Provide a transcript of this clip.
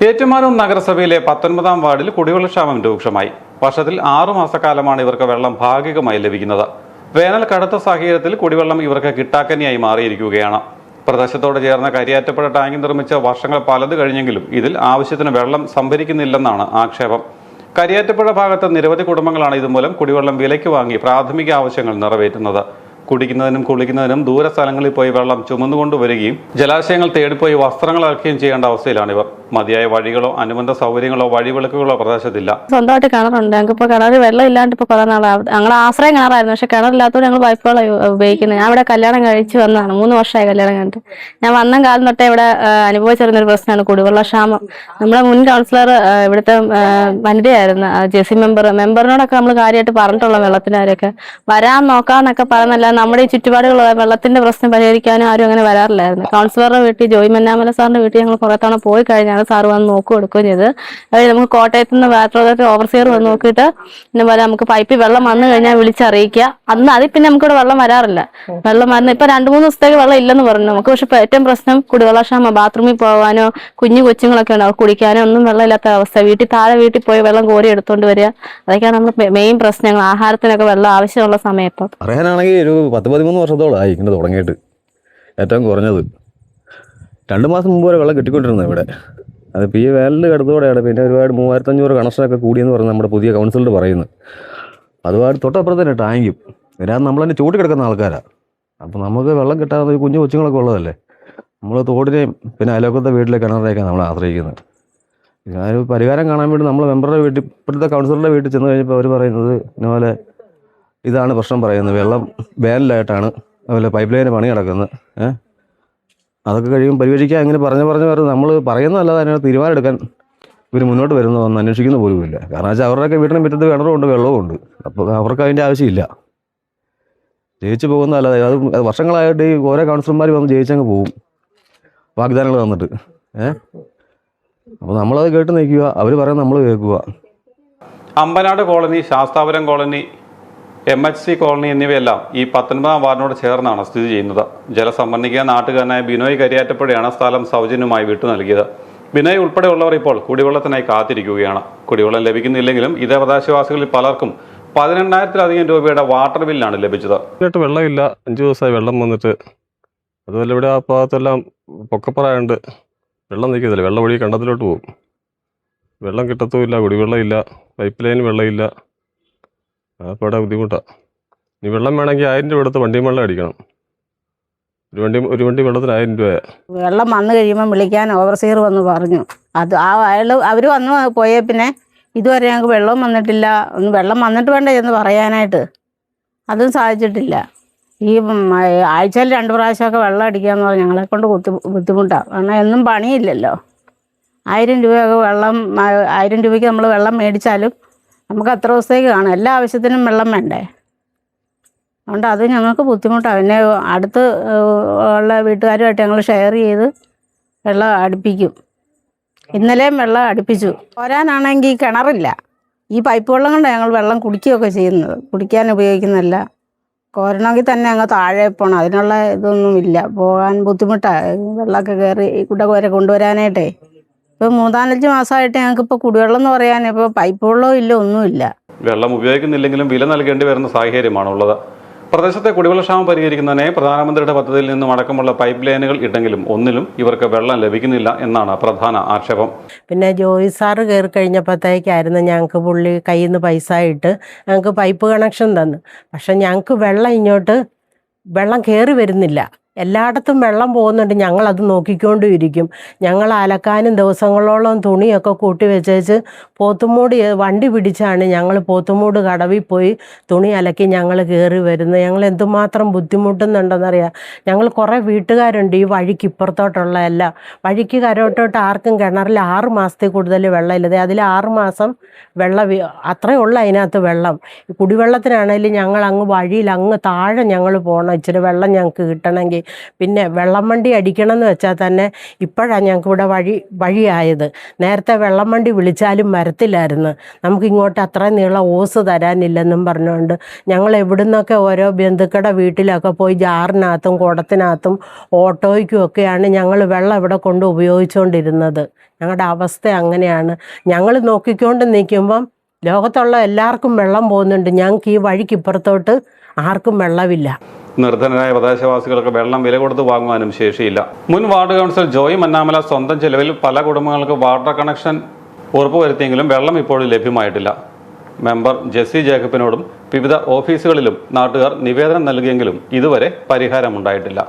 ഏറ്റുമാനൂർ നഗരസഭയിലെ 19-ാം വാർഡിൽ കുടിവെള്ളക്ഷാമം രൂക്ഷമായി. വർഷത്തിൽ 6 മാസക്കാലമാണ് ഇവർക്ക് വെള്ളം ഭാഗികമായി ലഭിക്കുന്നത്. വേനൽ കടുത്ത സാഹചര്യത്തിൽ കുടിവെള്ളം ഇവർക്ക് കിട്ടാക്കനിയായി മാറിയിരിക്കുകയാണ്. പ്രദേശത്തോട് ചേർന്ന കരിയാറ്റപ്പുഴ ടാങ്ക് നിർമ്മിച്ച വർഷങ്ങൾ പലത് കഴിഞ്ഞെങ്കിലും ഇതിൽ ആവശ്യത്തിന് വെള്ളം സംഭരിക്കുന്നില്ലെന്നാണ് ആക്ഷേപം. കരിയാറ്റപ്പുഴ ഭാഗത്ത് നിരവധി കുടുംബങ്ങളാണ് ഇതുമൂലം കുടിവെള്ളം വിലയ്ക്ക് വാങ്ങി പ്രാഥമിക ആവശ്യങ്ങൾ നിറവേറ്റുന്നത്. കുടിക്കുന്നതിനും കുളിക്കുന്നതിനും ദൂര സ്ഥലങ്ങളിൽ പോയി വെള്ളം ചുമന്നുകൊണ്ടുവരികയും ജലാശയങ്ങൾ തേടിപ്പോയി വസ്ത്രങ്ങൾ അലക്കുകയും ചെയ്യേണ്ട അവസ്ഥയിലാണിവർ. മതിയായ വഴികളോ അനുബന്ധ സൗകര്യങ്ങളോ വഴിവിളക്കുകളോ പ്രദേശത്തില്ല. സ്വന്തമായിട്ട് കിണറുണ്ട്. ഞങ്ങൾക്ക് ഇപ്പോൾ കിണർ വെള്ളം ഇല്ലാണ്ട് ഇപ്പോൾ കുറെ നാളാണ്. ഞങ്ങൾ ആശ്രയം കിണറായിരുന്നു, പക്ഷെ കിണറില്ലാത്തതുകൊണ്ട് ഞങ്ങൾ പൈപ്പ് വെള്ളം ഉപയോഗിക്കുന്നത്. ഞാൻ ഇവിടെ കല്യാണം കഴിച്ച് വന്നതാണ്, 3 വർഷമായി കല്യാണം കഴിഞ്ഞിട്ട്. ഞാൻ വന്ന കാലം തൊട്ടേ ഇവിടെ അനുഭവിച്ചിരുന്നൊരു പ്രശ്നമാണ് കുടിവെള്ളക്ഷാമം. നമ്മുടെ മുൻ കൗൺസിലർ ഇവിടുത്തെ വനിതയായിരുന്നു, ജെസി മെമ്പറിനോടൊക്കെ നമ്മൾ കാര്യമായിട്ട് പറഞ്ഞിട്ടുള്ള വെള്ളത്തിനാരൊക്കെ വരാൻ നോക്കാന്നൊക്കെ പറയുന്നല്ല. നമ്മുടെ ഈ ചുറ്റുപാടുകൾ വെള്ളത്തിന്റെ പ്രശ്നം പരിഹരിക്കാനും ആരും അങ്ങനെ വരാറില്ലായിരുന്നു. കൗൺസിലറുടെ വീട്ടിൽ ജോയി മന്നാമല സാറിന്റെ വീട്ടിൽ ഞങ്ങൾ കുറെ തവണ പോയി കഴിഞ്ഞാണ് സാറ് വന്ന് നോക്കുകയും ചെയ്ത്. അതായത് നമുക്ക് കോട്ടയത്ത് നിന്ന് വാട്ടർ അതോറിറ്റി ഓവർസിയർ വന്ന് നോക്കിയിട്ട് ഇന്നപോലെ നമുക്ക് പൈപ്പിൽ വെള്ളം വന്നു കഴിഞ്ഞാൽ വിളിച്ചറിയിക്കുക. അതിൽ പിന്നെ നമുക്കിവിടെ വെള്ളം വരാറില്ല. വെള്ളം വരുന്ന ഇപ്പൊ 2-3 ദിവസത്തേക്ക് വെള്ളം ഇല്ലെന്ന് പറഞ്ഞു നമുക്ക്. പക്ഷെ ഇപ്പൊ ഏറ്റവും പ്രശ്നം കുടിവെള്ളക്ഷാമം. ബാത്റൂമിൽ പോകാനോ കൊച്ചുങ്ങളൊക്കെ ഉണ്ടാവും, കുടിക്കാനോ ഒന്നും വെള്ളമില്ലാത്ത അവസ്ഥ. വീട്ടിൽ പോയി വെള്ളം കോരി എടുത്തോണ്ട് വരിക. അതൊക്കെയാണ് നമ്മൾ മെയിൻ പ്രശ്നങ്ങൾ. ആഹാരത്തിനൊക്കെ വെള്ളം ആവശ്യമുള്ള സമയത്ത് പറയാനാണെങ്കിൽ ഒരു 10-13 വർഷത്തോളമായി ഇങ്ങനെ തുടങ്ങിയിട്ട്. ഏറ്റവും കുറഞ്ഞത് 2 മാസം മുമ്പ് വരെ വെള്ളം കിട്ടിക്കൊണ്ടിരുന്നത് ഇവിടെ. അതിപ്പോൾ ഈ വേനലിൽ കിടത്തോടെയാണ് പിന്നെ ഒരുപാട് 3500 കണക്ഷനൊക്കെ കൂടിയെന്ന് പറഞ്ഞ് നമ്മുടെ പുതിയ കൗൺസിലർ പറയുന്നത്. അതുപാട് തൊട്ടപ്പുറത്ത് തന്നെ ടാങ്കും. ഇതിനകത്ത് നമ്മളതിൻ്റെ ചൂട് കിടക്കുന്ന ആൾക്കാരാണ്. അപ്പോൾ നമുക്ക് വെള്ളം കിട്ടാതെ കുഞ്ഞു കൊച്ചുങ്ങളൊക്കെ ഉള്ളതല്ലേ. നമ്മൾ തോടിനെയും പിന്നെ അയൽവക്കത്തെ വീട്ടിലെ കിണറിനെയൊക്കെ നമ്മൾ ആശ്രയിക്കുന്നത്. ഞാനൊരു പരിഹാരം കാണാൻ വേണ്ടി നമ്മൾ മെമ്പറുടെ വീട്ടിൽ, ഇപ്പോഴത്തെ കൗൺസിലറുടെ വീട്ടിൽ ചെന്ന് കഴിഞ്ഞപ്പോൾ അവർ പറയുന്നത് ഇതുപോലെ ഇതാണ് പ്രശ്നം പറയുന്നത്, വെള്ളം വേനലായിട്ടാണ് അതുപോലെ പൈപ്പ് ലൈന് പണി കിടക്കുന്നത്. അതൊക്കെ കഴിയും പരിഹരിക്കാൻ ഇങ്ങനെ പറഞ്ഞ് നമ്മൾ പറയുന്നതല്ലാതെ അതിനകത്ത് തീരുമാനം എടുക്കാൻ ഇവർ മുന്നോട്ട് വരുന്നതൊന്നും അന്വേഷിക്കുന്ന പോലുമില്ല. കാരണം വെച്ചാൽ അവരുടെയൊക്കെ വീടിന് മുറ്റത്ത് കിണറുമുണ്ട്, വെള്ളവുമുണ്ട്. അപ്പോൾ അവർക്ക് അതിൻ്റെ ആവശ്യമില്ല. ജയിച്ചു പോകുന്നതല്ലാതെ അത് വർഷങ്ങളായിട്ട് ഈ ഓരോ കൗൺസിലർമാർ വന്ന് ജയിച്ചങ്ങ് പോകും വാഗ്ദാനങ്ങൾ തന്നിട്ട്. അപ്പോൾ നമ്മളത് കേട്ട് നിൽക്കുക, അവർ പറയുന്നത് നമ്മൾ കേൾക്കുക. Ambanad colony, Sasthapuram colony, MHC colony എന്നിവയെല്ലാം ഈ 19-ാം വാർഡിനോട് ചേർന്നാണ് സ്ഥിതി ചെയ്യുന്നത്. ജലസംഭരണിക്ക് നാട്ടുകാരനായ ബിനോയ് കരിയാറ്റപ്പുഴയാണ് സ്ഥലം സൗജന്യമായി വിട്ടു നൽകിയത്. ബിനോയ് ഉൾപ്പെടെയുള്ളവർ ഇപ്പോൾ കുടിവെള്ളത്തിനായി കാത്തിരിക്കുകയാണ്. കുടിവെള്ളം ലഭിക്കുന്നില്ലെങ്കിലും ഇതേ പ്രദേശവാസികളിൽ പലർക്കും 18,000-ലധികം രൂപയുടെ വാട്ടർ ബില്ലാണ് ലഭിച്ചത്. വെള്ളമില്ല, 5 ദിവസമായി വെള്ളം വന്നിട്ട്. അതുപോലെ ഇവിടെ ആ ഭാഗത്തെല്ലാം പൊക്കപ്പറായുണ്ട്, വെള്ളം നിൽക്കുന്നില്ല. വെള്ളം ഒഴുകി കണ്ടത്തിലോട്ട് പോകും. വെള്ളം കിട്ടത്തുമില്ല, കുടിവെള്ളം ഇല്ല, പൈപ്പ് ലൈൻ വെള്ളമില്ല. അപ്പോൾ ഇവിടെ ബുദ്ധിമുട്ടാണ്. ഇനി വെള്ളം വേണമെങ്കിൽ 1000 രൂപ എടുത്ത് വണ്ടിയും വെള്ളം അടിക്കണം. ഒരു വണ്ടി വെള്ളത്തിന് 1000 രൂപയാണ്. വെള്ളം വന്നു കഴിയുമ്പോൾ വിളിക്കാൻ ഓവർസിയർ വന്ന് പറഞ്ഞു. അത് അവർ വന്ന് പോയേ പിന്നെ ഇതുവരെ ഞങ്ങൾക്ക് വെള്ളം വന്നിട്ടില്ല. വെള്ളം വന്നിട്ട് വേണ്ടേ എന്ന് പറയാനായിട്ട് അതും സാധിച്ചിട്ടില്ല. ഈ ആഴ്ചയിൽ 2 പ്രാവശ്യമൊക്കെ വെള്ളം അടിക്കാമെന്ന് പറഞ്ഞാൽ ഞങ്ങളെ കൊണ്ട് ബുദ്ധിമുട്ടാണ്. കാരണം എന്നും പണിയില്ലല്ലോ. 1000 രൂപയൊക്കെ വെള്ളം, 1000 രൂപയ്ക്ക് നമ്മൾ വെള്ളം മേടിച്ചാലും നമുക്ക് അത്ര ദിവസത്തേക്ക് കാണും. എല്ലാ ആവശ്യത്തിനും വെള്ളം വേണ്ടേ. അതുകൊണ്ട് അത് ഞങ്ങൾക്ക് ബുദ്ധിമുട്ടാണ്. പിന്നെ അടുത്ത് ഉള്ള വീട്ടുകാരുമായിട്ട് ഞങ്ങൾ ഷെയർ ചെയ്ത് വെള്ളം അടുപ്പിക്കും. ഇന്നലെയും വെള്ളം അടുപ്പിച്ചു. പോരാനാണെങ്കിൽ കിണറില്ല. ഈ പൈപ്പ് വെള്ളം കൊണ്ടാണ് ഞങ്ങൾ വെള്ളം കുടിക്കുകയൊക്കെ ചെയ്യുന്നത്. കുടിക്കാൻ ഉപയോഗിക്കുന്നതല്ല. കോരണമെങ്കിൽ തന്നെ ഞങ്ങൾ താഴെ പോകണം. അതിനുള്ള ഇതൊന്നും ഇല്ല. പോകാൻ ബുദ്ധിമുട്ടാണ്. വെള്ളമൊക്കെ കയറി ഇവിടെ വരെ കൊണ്ടുവരാനായിട്ടേ. ഇപ്പോൾ 3-4 മാസമായിട്ട് ഞങ്ങൾക്ക് ഇപ്പോൾ കുടിവെള്ളം എന്ന് പറയാൻ ഇപ്പോൾ പൈപ്പ് വെള്ളവും ഇല്ല, ഒന്നുമില്ല. വെള്ളം ഉപയോഗിക്കുന്നില്ലെങ്കിലും വില നൽകേണ്ടി വരുന്ന സാഹചര്യമാണുള്ളത്. പ്രദേശത്തെ കുടിവെള്ളക്ഷാമം പരിഹരിക്കുന്നതിനെ പ്രധാനമന്ത്രിയുടെ പദ്ധതിയിൽ നിന്നും അടക്കമുള്ള പൈപ്പ് ലൈനുകൾ ഇട്ടെങ്കിലും ഒന്നിലും ഇവർക്ക് വെള്ളം ലഭിക്കുന്നില്ല എന്നാണ് പ്രധാന ആക്ഷേപം. പിന്നെ ജോയി സാറ് കയറി കഴിഞ്ഞപ്പോഴത്തേക്കായിരുന്നു ഞങ്ങൾക്ക് പുള്ളി കയ്യിൽ നിന്ന് പൈസ ഇട്ട് ഞങ്ങൾക്ക് പൈപ്പ് കണക്ഷൻ തന്നു. പക്ഷെ ഞങ്ങൾക്ക് വെള്ളം കയറി വരുന്നില്ല. എല്ലായിടത്തും വെള്ളം പോകുന്നുണ്ട്. ഞങ്ങളത് നോക്കിക്കൊണ്ടിരിക്കും. ഞങ്ങൾ അലക്കാനും ദിവസങ്ങളോളം തുണിയൊക്കെ കൂട്ടി വെച്ചേച്ച് പോത്തുമൂട് വണ്ടി പിടിച്ചാണ് ഞങ്ങൾ പോത്തുമൂട് കടവിൽ പോയി തുണി അലക്കി ഞങ്ങൾ കയറി വരുന്നത്. ഞങ്ങൾ എന്തുമാത്രം ബുദ്ധിമുട്ടുന്നുണ്ടെന്നറിയാം. ഞങ്ങൾ കുറേ വീട്ടുകാരുണ്ട് ഈ വഴിക്ക് ഇപ്പുറത്തോട്ടുള്ള എല്ലാം. വഴിക്ക് കരോട്ടോട്ട് ആർക്കും കിണറിൽ 6 മാസത്തിൽ കൂടുതൽ വെള്ളമില്ലത്. അതിൽ 6 മാസം വെള്ളം അത്രയേ ഉള്ളൂ അതിനകത്ത് വെള്ളം. കുടിവെള്ളത്തിനാണെങ്കിലും ഞങ്ങൾ അങ്ങ് വഴിയിൽ അങ്ങ് താഴെ ഞങ്ങൾ പോകണം. ഇച്ചിരി വെള്ളം ഞങ്ങൾക്ക് കിട്ടണമെങ്കിൽ പിന്നെ വെള്ളം വണ്ടി അടിക്കണം എന്ന് വെച്ചാൽ തന്നെ ഇപ്പോഴാണ് ഞങ്ങൾക്ക് ഇവിടെ വഴിയായത്. നേരത്തെ വെള്ളം വണ്ടി വിളിച്ചാലും വരത്തില്ലായിരുന്നു. നമുക്ക് ഇങ്ങോട്ട് അത്രയും നീളം ഓസ് തരാനില്ലെന്നും പറഞ്ഞുകൊണ്ട് ഞങ്ങൾ എവിടുന്നൊക്കെ ഓരോ ബന്ധുക്കളുടെ വീട്ടിലൊക്കെ പോയി ജാറിനകത്തും കുടത്തിനകത്തും ഓട്ടോയ്ക്കും ഒക്കെയാണ് ഞങ്ങൾ വെള്ളം ഇവിടെ കൊണ്ട് ഉപയോഗിച്ചുകൊണ്ടിരുന്നത്. ഞങ്ങളുടെ അവസ്ഥ അങ്ങനെയാണ്. ഞങ്ങൾ നോക്കിക്കൊണ്ട് നിൽക്കുമ്പം ലോകത്തുള്ള എല്ലാവർക്കും വെള്ളം പോകുന്നുണ്ട്, ഞങ്ങൾക്ക് ഈ വഴിക്കിപ്പുറത്തോട്ട് ആർക്കും വെള്ളമില്ല. നിർധനരായ പ്രദേശവാസികൾക്ക് വെള്ളം വില കൊടുത്ത് വാങ്ങുവാനും ശേഷിയില്ല. മുൻ വാർഡ് കൗൺസിലർ ജോയ് മന്നാമല സ്വന്തം ചെലവിൽ പല കുടുംബങ്ങൾക്ക് വാട്ടർ കണക്ഷൻ ഉറപ്പുവരുത്തിയെങ്കിലും വെള്ളം ഇപ്പോഴും ലഭ്യമായിട്ടില്ല. മെമ്പർ ജെസ്സി ജേക്കബിനോടും വിവിധ ഓഫീസുകളിലും നാട്ടുകാർ നിവേദനം നൽകിയെങ്കിലും ഇതുവരെ പരിഹാരമുണ്ടായിട്ടില്ല.